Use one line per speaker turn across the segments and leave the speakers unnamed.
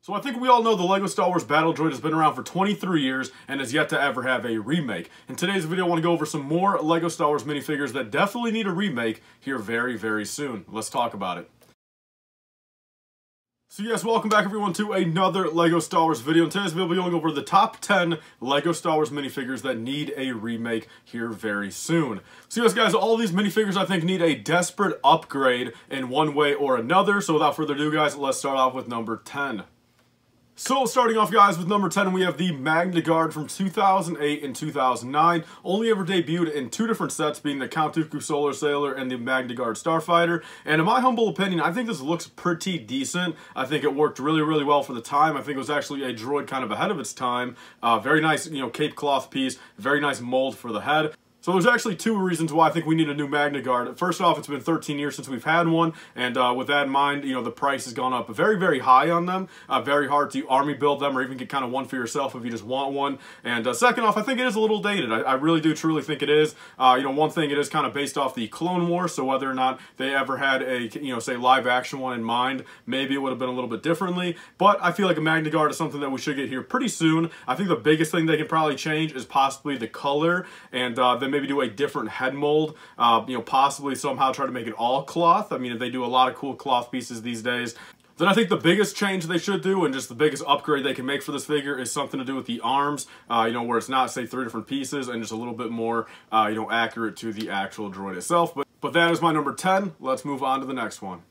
So I think we all know the LEGO Star Wars Battle Droid has been around for 23 years and has yet to ever have a remake. In today's video, I want to go over some more LEGO Star Wars minifigures that definitely need a remake here very, very soon. Let's talk about it. So yes, welcome back everyone to another LEGO Star Wars video. In today's video, we'll be going over the top 10 LEGO Star Wars minifigures that need a remake here very soon. So yes guys, all these minifigures I think need a desperate upgrade in one way or another. So without further ado guys, let's start off with number 10. So starting off guys with number 10, we have the Magna Guard from 2008 and 2009. Only ever debuted in two different sets, being the Count Dooku Solar Sailor and the Magna Guard Starfighter. And in my humble opinion, I think this looks pretty decent. I think it worked really, really well for the time. I think it was actually a droid kind of ahead of its time. Very nice, cape cloth piece. Very nice mold for the head. So there's actually two reasons why I think we need a new Magna Guard. First off, it's been 13 years since we've had one, and with that in mind, the price has gone up very, very high on them. Very hard to army build them or even get kind of one for yourself if you just want one. And second off, I think it is a little dated. I really do truly think it is. One thing, it is kind of based off the Clone Wars, so whether or not they ever had a, say live action one in mind, maybe it would have been a little bit differently. But I feel like a Magna Guard is something that we should get here pretty soon. I think the biggest thing they can probably change is possibly the color, and then maybe do a different head mold, possibly somehow try to make it all cloth. I mean, they do a lot of cool cloth pieces these days. Then I think the biggest change they should do, and just the biggest upgrade they can make for this figure, is something to do with the arms, where it's not, say, 3 different pieces and just a little bit more, accurate to the actual droid itself. But that is my number 10. Let's move on to the next one.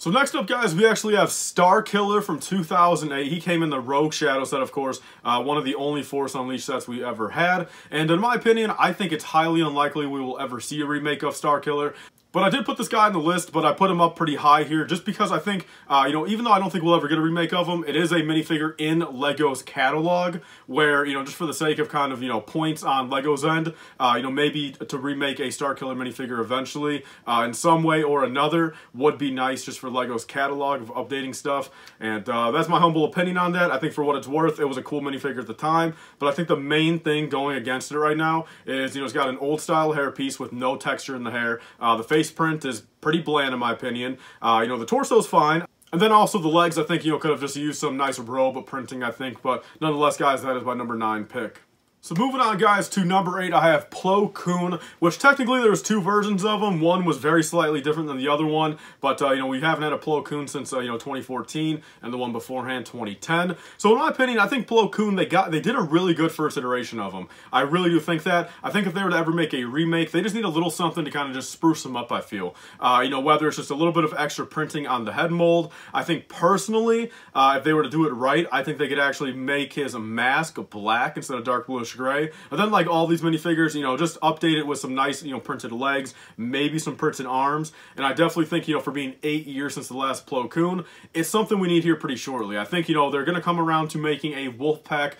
So next up, guys, we actually have Starkiller from 2008. He came in the Rogue Shadow set, of course, one of the only Force Unleashed sets we ever had. And in my opinion, I think it's highly unlikely we will ever see a remake of Starkiller. But I did put this guy on the list, but I put him up pretty high here just because I think, even though I don't think we'll ever get a remake of him, it is a minifigure in LEGO's catalog where, just for the sake of kind of, points on LEGO's end, maybe to remake a Starkiller minifigure eventually in some way or another would be nice just for LEGO's catalog of updating stuff. And that's my humble opinion on that. I think for what it's worth, it was a cool minifigure at the time. But I think the main thing going against it right now is, it's got an old style hairpiece with no texture in the hair. The face print is pretty bland in my opinion. The torso's fine. And then also the legs, I think, could have just used some nice robe printing, I think. But nonetheless, guys, that is my number 9 pick. So moving on, guys, to number 8, I have Plo Koon, which technically there was 2 versions of him. One was very slightly different than the other one, but, we haven't had a Plo Koon since, 2014, and the one beforehand, 2010. So in my opinion, I think Plo Koon, they did a really good first iteration of him. I really do think that. I think if they were to ever make a remake, they just need a little something to kind of just spruce him up, I feel. Whether it's just a little bit of extra printing on the head mold. I think personally, if they were to do it right, I think they could actually make his mask black instead of dark bluish gray. And then, like all these minifigures, just update it with some nice, printed legs, maybe some printed arms. And I definitely think, for being 8 years since the last Plo Koon, it's something we need here pretty shortly. I think, they're going to come around to making a Wolfpack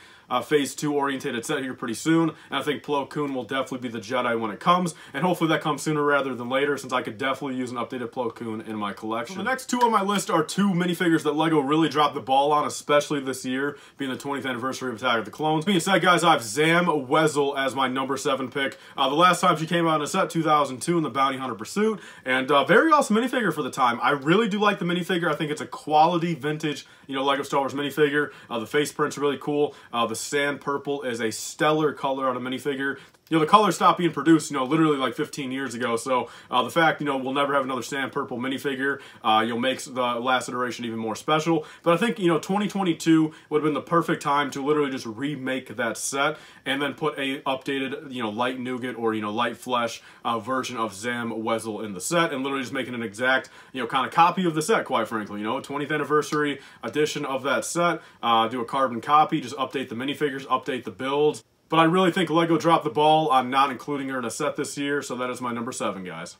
Phase 2 orientated set here pretty soon, and I think Plo Koon will definitely be the Jedi when it comes, and hopefully that comes sooner rather than later, since I could definitely use an updated Plo Koon in my collection. So the next 2 on my list are 2 minifigures that LEGO really dropped the ball on, especially this year, being the 20th anniversary of Attack of the Clones. Being said, guys, I have Zam Wesell as my number 7 pick. The last time she came out in a set, 2002, in the Bounty Hunter Pursuit, and very awesome minifigure for the time. I really do like the minifigure. I think it's a quality vintage, LEGO Star Wars minifigure. The face print's really cool. The sand purple is a stellar color on a minifigure. The color stopped being produced, literally like 15 years ago. So the fact, we'll never have another sand purple minifigure, makes the last iteration even more special. But I think, 2022 would have been the perfect time to literally just remake that set and then put a updated, light nougat or, light flesh version of Zam Wesell in the set, and literally just making an exact, kind of copy of the set, quite frankly. 20th anniversary edition of that set, do a carbon copy, just update the minifigures, update the builds. But I really think LEGO dropped the ball on not including her in a set this year, so that is my number 7, guys.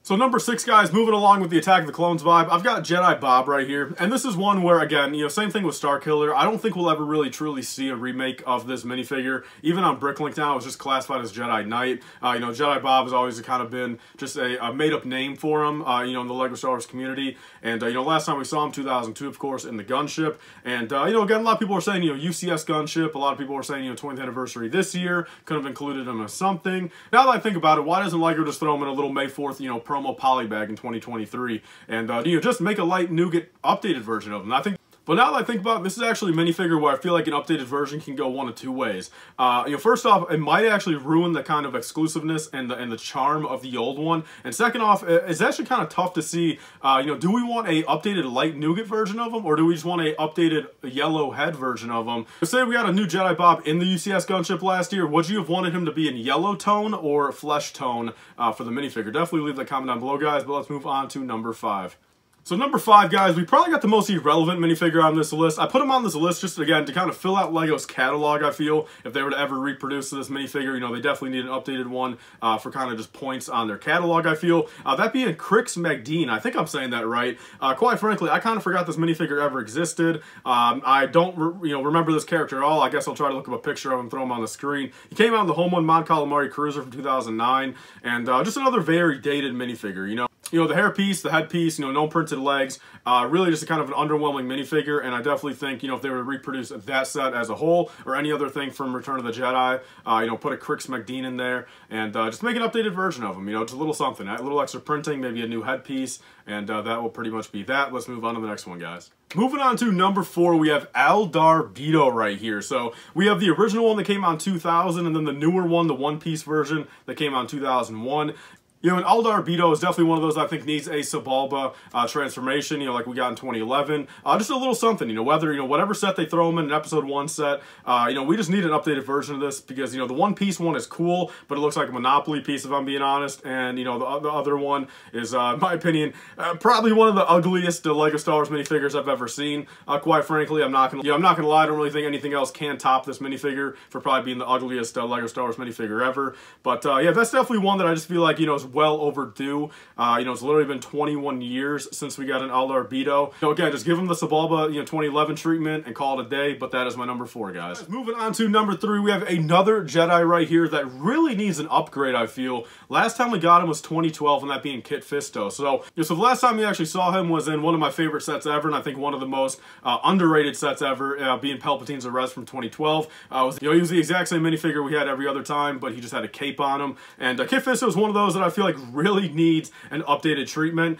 So number 6, guys, moving along with the Attack of the Clones vibe, I've got Jedi Bob right here. And this is one where, again, same thing with Starkiller. I don't think we'll ever really truly see a remake of this minifigure. Even on Bricklink now, it's just classified as Jedi Knight. Jedi Bob has always kind of been just a made-up name for him, in the LEGO Star Wars community. And, last time we saw him, 2002, of course, in the gunship. And, again, a lot of people were saying, UCS gunship. A lot of people were saying, 20th anniversary this year. Could have included him as something. Now that I think about it, why doesn't LEGO just throw him in a little May 4th, promo polybag in 2023 and just make a light nougat updated version of them? I think But now that I think about it, this is actually a minifigure where I feel like an updated version can go one of two ways. First off, it might actually ruin the kind of exclusiveness and the charm of the old one. And second off, it's actually kind of tough to see, do we want a updated light nougat version of them, or do we just want a updated yellow head version of them? Say we got a new Jedi Bob in the UCS gunship last year, would you have wanted him to be in yellow tone or flesh tone for the minifigure? Definitely leave that comment down below, guys, but let's move on to number 5. So number 5, guys, we probably got the most irrelevant minifigure on this list. I put him on this list just, again, to kind of fill out LEGO's catalog, I feel. If they were to ever reproduce this minifigure, they definitely need an updated one for kind of just points on their catalog, I feel. That being Crix Magdine, I think I'm saying that right. Quite frankly, I kind of forgot this minifigure ever existed. I don't, remember this character at all. I guess I'll try to look up a picture of him, throw him on the screen. He came out in the Home One Mon Calamari Cruiser from 2009, and just another very dated minifigure, the hair piece, the head piece, no printed legs, really just a kind of an underwhelming minifigure, and I definitely think, if they were to reproduce that set as a whole, or any other thing from Return of the Jedi, put a Crix Magdine in there, and just make an updated version of him, just a little something, a little extra printing, maybe a new headpiece, and that will pretty much be that. Let's move on to the next one, guys. Moving on to number 4, we have Eldar Beetle right here. So we have the original one that came out in 2000, and then the newer one, the one-piece version that came out in 2001. And Eldar Beetle is definitely one of those I think needs a Sebulba transformation, like we got in 2011. Just a little something, whether, whatever set they throw them in an episode 1 set, we just need an updated version of this because, the one-piece one is cool, but it looks like a Monopoly piece if I'm being honest, and, the other one is, in my opinion, probably one of the ugliest LEGO Star Wars minifigures I've ever seen. Quite frankly, I'm not gonna lie, I don't really think anything else can top this minifigure for probably being the ugliest LEGO Star Wars minifigure ever. But, yeah, that's definitely one that I just feel like, is well overdue. It's literally been 21 years since we got an Eldar Beetle. Again, just give him the Sebulba, 2011 treatment and call it a day, but that is my number 4, guys. Moving on to number 3, we have another Jedi right here that really needs an upgrade, I feel. Last time we got him was 2012, and that being Kit Fisto. So the last time we actually saw him was in one of my favorite sets ever, and I think one of the most underrated sets ever, being Palpatine's Arrest from 2012. He was the exact same minifigure we had every other time, but he just had a cape on him. And Kit Fisto is one of those that I feel like really needs an updated treatment.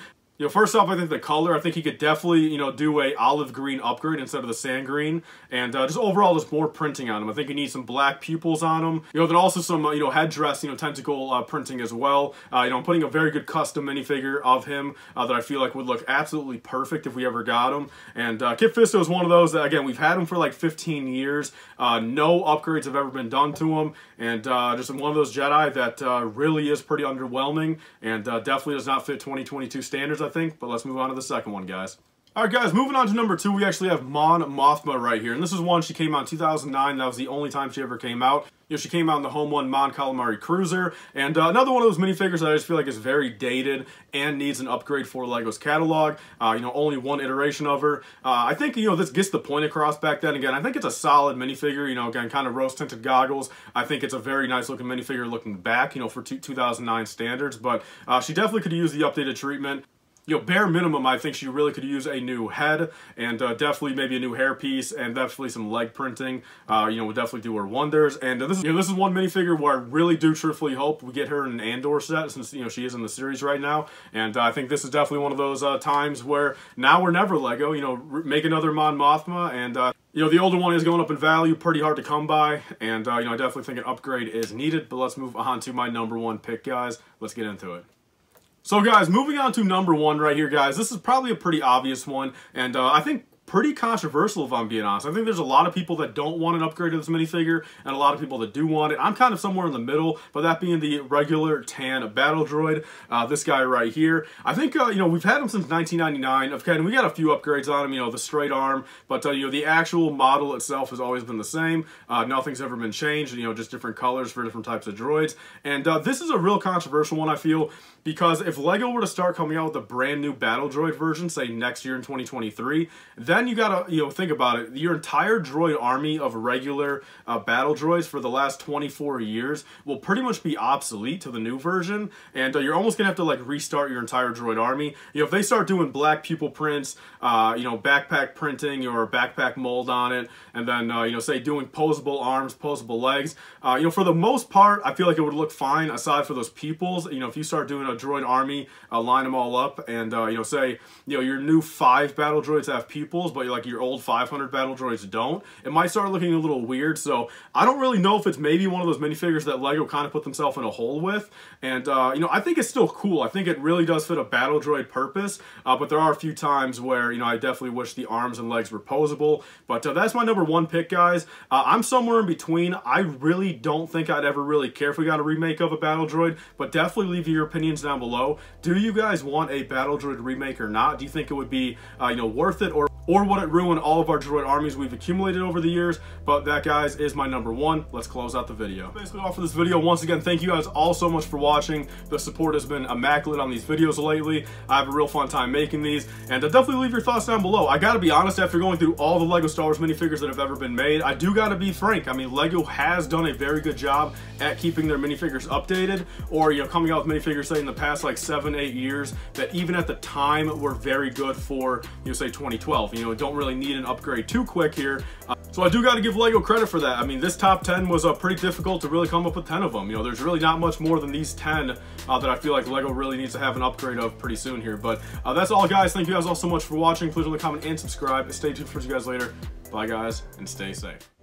First off, I think the color, I think he could definitely, do a olive green upgrade instead of the sand green. And just overall, just more printing on him. I think he needs some black pupils on him. Then also some, headdress, tentacle printing as well. I'm putting a very good custom minifigure of him that I feel like would look absolutely perfect if we ever got him. And Kit Fisto is one of those that, again, we've had him for like 15 years. No upgrades have ever been done to him. And just one of those Jedi that really is pretty underwhelming and definitely does not fit 2022 standards, I think, but let's move on to the second one, guys. Alright guys, moving on to number 2, we actually have Mon Mothma right here, and this is one she came out in 2009, that was the only time she ever came out. She came out in the Home One Mon Calamari Cruiser, and another one of those minifigures that I just feel like is very dated and needs an upgrade for LEGO's catalog. Only one iteration of her. I think, this gets the point across back then. Again, I think it's a solid minifigure, again, kind of rose-tinted goggles. I think it's a very nice-looking minifigure looking back, for 2009 standards, but she definitely could use the updated treatment. Bare minimum, I think she really could use a new head and definitely maybe a new hairpiece and definitely some leg printing. Would definitely do her wonders. And this is one minifigure where I really do truthfully hope we get her in an Andor set since she is in the series right now. And I think this is definitely one of those times where now or never LEGO. Make another Mon Mothma and. The older one is going up in value, pretty hard to come by, and, I definitely think an upgrade is needed, but let's move on to my number 1 pick, guys. Let's get into it. So guys, moving on to number 1 right here, guys. This is probably a pretty obvious one, and I think pretty controversial if I'm being honest. I think there's a lot of people that don't want an upgrade to this minifigure, and a lot of people that do want it. I'm kind of somewhere in the middle, but that being the regular tan battle droid, this guy right here. I think, we've had him since 1999. Okay, and we got a few upgrades on him, the straight arm, but, the actual model itself has always been the same. Nothing's ever been changed, just different colors for different types of droids. And this is a real controversial one, I feel, because if LEGO were to start coming out with a brand new battle droid version, say next year in 2023, then you gotta, think about it. Your entire droid army of regular battle droids for the last 24 years will pretty much be obsolete to the new version, and you're almost gonna have to like restart your entire droid army. If they start doing black pupil prints, backpack printing or backpack mold on it, and then say doing posable arms, posable legs, for the most part, I feel like it would look fine aside for those pupils. If you start doing a droid army, line them all up, and say your new 5 battle droids have pupils. levels, but like your old 500 battle droids don't, it might start looking a little weird. So I don't really know if it's maybe one of those minifigures that LEGO kind of put themselves in a hole with. And, you know, I think it's still cool. I think it really does fit a battle droid purpose, but there are a few times where, you know, I definitely wish the arms and legs were posable. But that's my number one pick, guys. I'm somewhere in between. I really don't think I'd ever really care if we got a remake of a battle droid, but definitely leave your opinions down below. Do you guys want a battle droid remake or not? Do you think it would be, you know, worth it, or would it ruin all of our droid armies we've accumulated over the years? But that, guys, is my number one. Let's close out the video. Basically all for this video. Once again, thank you guys all so much for watching. The support has been immaculate on these videos lately. I have a real fun time making these, and definitely leave your thoughts down below. I gotta be honest, after going through all the LEGO Star Wars minifigures that have ever been made, I do gotta be frank. I mean, LEGO has done a very good job at keeping their minifigures updated, or, you know, coming out with minifigures, say, in the past, like 7-8 years, that even at the time were very good for, you know, say 2012. You know, don't really need an upgrade too quick here. So I do got to give LEGO credit for that. I mean, this top 10 was pretty difficult to really come up with 10 of them. You know, there's really not much more than these 10 that I feel like LEGO really needs to have an upgrade of pretty soon here. But that's all, guys. Thank you guys all so much for watching. Please leave a comment and subscribe. Stay tuned for you guys later. Bye, guys, and stay safe.